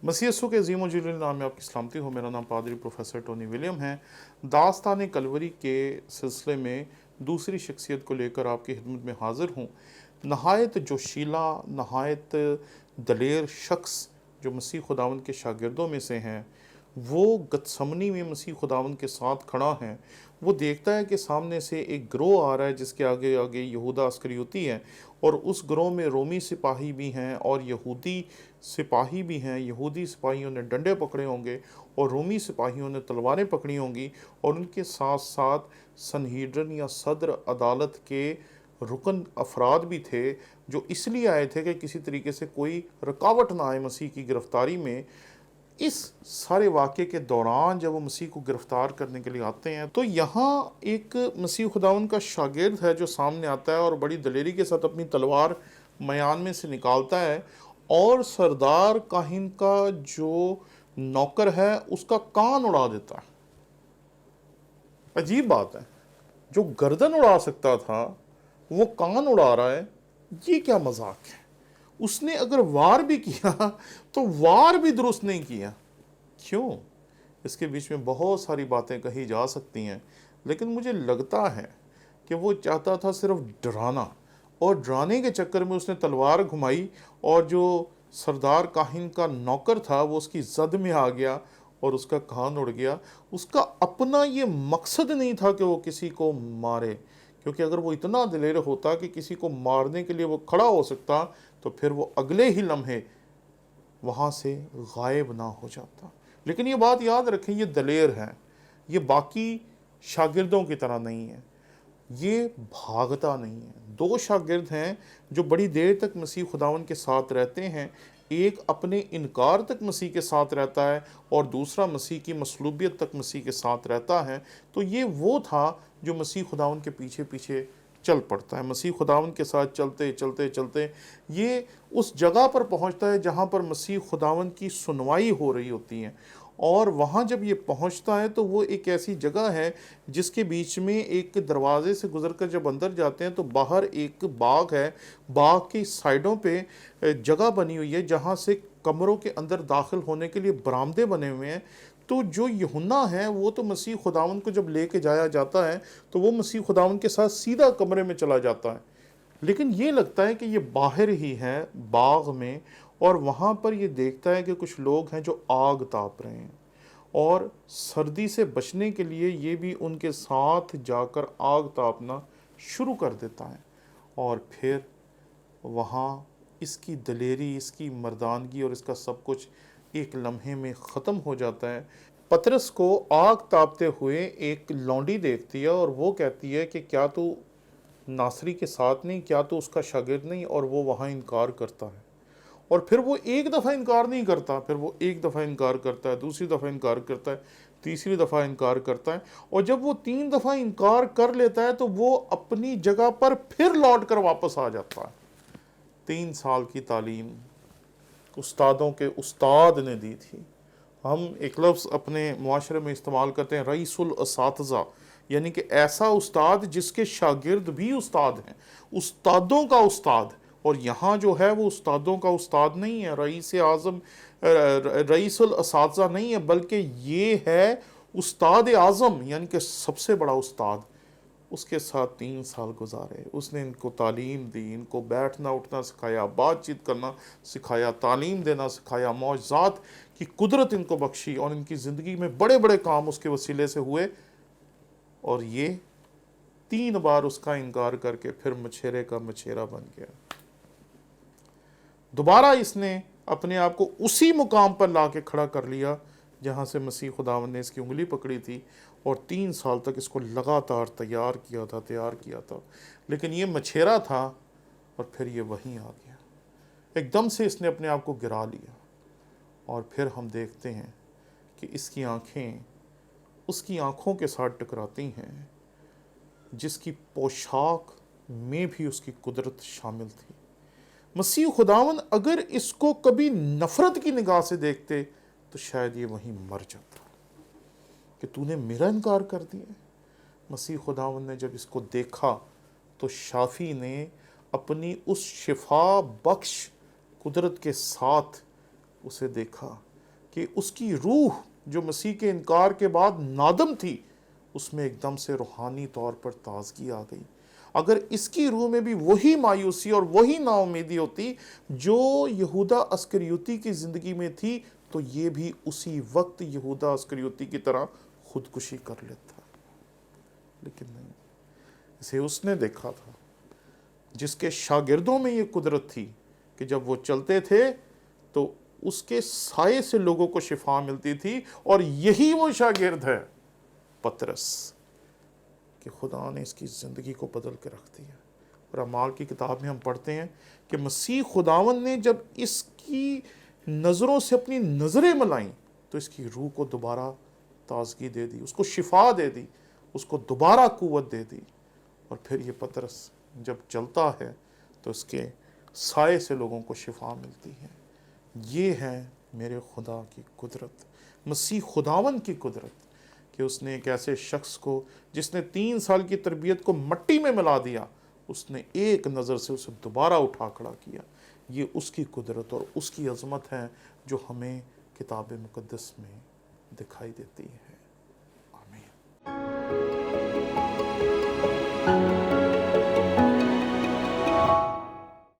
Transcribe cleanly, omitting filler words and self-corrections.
मसीह यीशु के अजीम और जलील नाम में आपकी सलामती हो। मेरा नाम पादरी प्रोफेसर टोनी विलियम है। दास्तान कलवरी के सिलसिले में दूसरी शख्सियत को लेकर आपकी खिदमत में हाज़िर हूँ। नहायत जोशीला, नहायत दलेर शख्स जो मसीह खुदावंद के शागिर्दों में से हैं, वो गतसमनी में मसीह खुदावंद के साथ खड़ा है। वो देखता है कि सामने से एक गिरोह आ रहा है जिसके आगे आगे यहूदा अस्करियोती है, और उस गिरोह में रोमी सिपाही भी हैं और यहूदी सिपाही भी हैं। यहूदी सिपाहियों ने डंडे पकड़े होंगे और रोमी सिपाहियों ने तलवारें पकड़ी होंगी, और उनके साथ साथ सनहीड्रन या सदर अदालत के रुकन अफराद भी थे जो इसलिए आए थे कि किसी तरीके से कोई रुकावट ना आए मसीह की गिरफ्तारी में। इस सारे वाक़े के दौरान जब वो मसीह को गिरफ्तार करने के लिए आते हैं, तो यहाँ एक मसीह खुदावन का शागिर्द है जो सामने आता है और बड़ी दलेरी के साथ अपनी तलवार मयान में से निकालता है, और सरदार काहिन का जो नौकर है उसका कान उड़ा देता है। अजीब बात है, जो गर्दन उड़ा सकता था वो कान उड़ा रहा है, ये क्या मजाक है। उसने अगर वार भी किया तो वार भी दुरुस्त नहीं किया। क्यों? इसके बीच में बहुत सारी बातें कही जा सकती हैं, लेकिन मुझे लगता है कि वो चाहता था सिर्फ डराना, और डराने के चक्कर में उसने तलवार घुमाई, और जो सरदार काहिन का नौकर था वो उसकी जद में आ गया और उसका कान उड़ गया। उसका अपना ये मकसद नहीं था कि वो किसी को मारे, क्योंकि अगर वो इतना दिलेर होता कि किसी को मारने के लिए वो खड़ा हो सकता, तो फिर वो अगले ही लम्हे वहाँ से गायब ना हो जाता। लेकिन ये बात याद रखें, ये दलेर है, ये बाकी शागिर्दों की तरह नहीं है, ये भागता नहीं है। दो शागिर्द हैं जो बड़ी देर तक मसीह खुदावन के साथ रहते हैं। एक अपने इनकार तक मसीह के साथ रहता है और दूसरा मसीह की मसलूबियत तक मसीह के साथ रहता है। तो ये वो था जो मसीह खुदावन के पीछे पीछे चल पड़ता है। मसीह खुदावन के साथ चलते चलते चलते ये उस जगह पर पहुंचता है जहां पर मसीह खुदावन की सुनवाई हो रही होती है, और वहाँ जब ये पहुँचता है तो वो एक ऐसी जगह है जिसके बीच में एक दरवाज़े से गुजरकर जब अंदर जाते हैं तो बाहर एक बाग है। बाग की साइडों पे जगह बनी हुई है जहाँ से कमरों के अंदर दाखिल होने के लिए बरामदे बने हुए हैं। तो जो यूहन्ना है वो तो मसीह खुदावंद को जब लेके जाया जाता है तो वो मसीह खुदावंद के साथ सीधा कमरे में चला जाता है, लेकिन ये लगता है कि ये बाहर ही है बाग में, और वहाँ पर ये देखता है कि कुछ लोग हैं जो आग ताप रहे हैं, और सर्दी से बचने के लिए ये भी उनके साथ जाकर आग तापना शुरू कर देता है। और फिर वहाँ इसकी दलेरी, इसकी मर्दानगी और इसका सब कुछ एक लम्हे में ख़त्म हो जाता है। पतरस को आग तापते हुए एक लौंडी देखती है और वो कहती है कि क्या तू नासरी के साथ नहीं, क्या तो उसका शागिर्द नहीं, और वो वहाँ इनकार करता है। और फिर वो एक दफ़ा इनकार नहीं करता, फिर वो एक दफ़ा इनकार करता है, दूसरी दफ़ा इनकार करता है, तीसरी दफ़ा इनकार करता है, और जब वो 3 दफ़ा इनकार कर लेता है तो वो अपनी जगह पर फिर लौट कर वापस आ जाता है। 3 साल की तालीम उस्तादों के उस्ताद ने दी थी। हम एक लफ्ज़ अपने मुआशरे में इस्तेमाल करते हैं, रईसुल असातिज़ा, यानी कि ऐसा उस्ताद जिसके शागिर्द भी उस्ताद हैं, उस्तादों का उस्ताद। और यहाँ जो है वो उस्तादों का उस्ताद नहीं है, रईस आज़म, रईसुल असातिज़ा नहीं है, बल्कि ये है उस्ताद आज़म, यानी कि सबसे बड़ा उस्ताद। उसके साथ 3 साल गुजारे, उसने इनको तालीम दी, इनको बैठना उठना सिखाया, बातचीत करना सिखाया, तालीम देना सिखाया, मौजज़ात की कुदरत इनको बख्शी, और इनकी ज़िंदगी में बड़े बड़े काम उसके वसीले से हुए। और ये 3 बार उसका इनकार करके फिर मछेरे का मछेरा बन गया। दोबारा इसने अपने आप को उसी मुकाम पर ला के खड़ा कर लिया जहाँ से मसीह खुदावंद ने इसकी उंगली पकड़ी थी, और 3 साल तक इसको लगातार तैयार किया था, लेकिन ये मछेरा था और फिर ये वहीं आ गया। एकदम से इसने अपने आप को गिरा लिया, और फिर हम देखते हैं कि इसकी आंखें उसकी आंखों के साथ टकराती हैं जिसकी पोशाक में भी उसकी कुदरत शामिल थी। मसीह खुदावन अगर इसको कभी नफ़रत की निगाह से देखते तो शायद ये वहीं मर जाता कि तूने मेरा इनकार कर दिया। मसीह खुदावन ने जब इसको देखा तो शाफी ने अपनी उस शिफा बख्श कुदरत के साथ उसे देखा کہ اس کی روح جو مسیح کے انکار کے بعد نادم تھی، اس میں ایک دم سے روحانی طور پر تازگی آ گئی۔ اگر اس کی روح میں بھی وہی مایوسی اور وہی نا امیدی ہوتی جو یہودا اسکریوتی کی زندگی میں تھی، تو یہ بھی اسی وقت یہودا اسکریوتی کی طرح خودکشی کر لیتا۔ لیکن نہیں، اسے اس نے دیکھا تھا جس کے شاگردوں میں یہ قدرت تھی کہ جب وہ چلتے تھے تو اس کے سائے سے لوگوں کو شفا ملتی تھی، اور یہی وہ شاگرد ہے پطرس، کہ خدا نے اس کی زندگی کو بدل کے رکھ دیا۔ اور اعمال کی کتاب میں ہم پڑھتے ہیں کہ مسیح خداوند نے جب اس کی نظروں سے اپنی نظریں ملائیں تو اس کی روح کو دوبارہ تازگی دے دی، اس کو شفا دے دی، اس کو دوبارہ قوت دے دی۔ اور پھر یہ پطرس جب چلتا ہے تو اس کے سائے سے لوگوں کو شفا ملتی ہے۔ یہ ہے میرے خدا کی قدرت، مسیح خداوند کی قدرت، کہ اس نے ایک ایسے شخص کو جس نے 3 سال کی تربیت کو مٹی میں ملا دیا، اس نے ایک نظر سے اسے دوبارہ اٹھا کھڑا کیا۔ یہ اس کی قدرت اور اس کی عظمت ہے جو ہمیں کتاب مقدس میں دکھائی دیتی ہے۔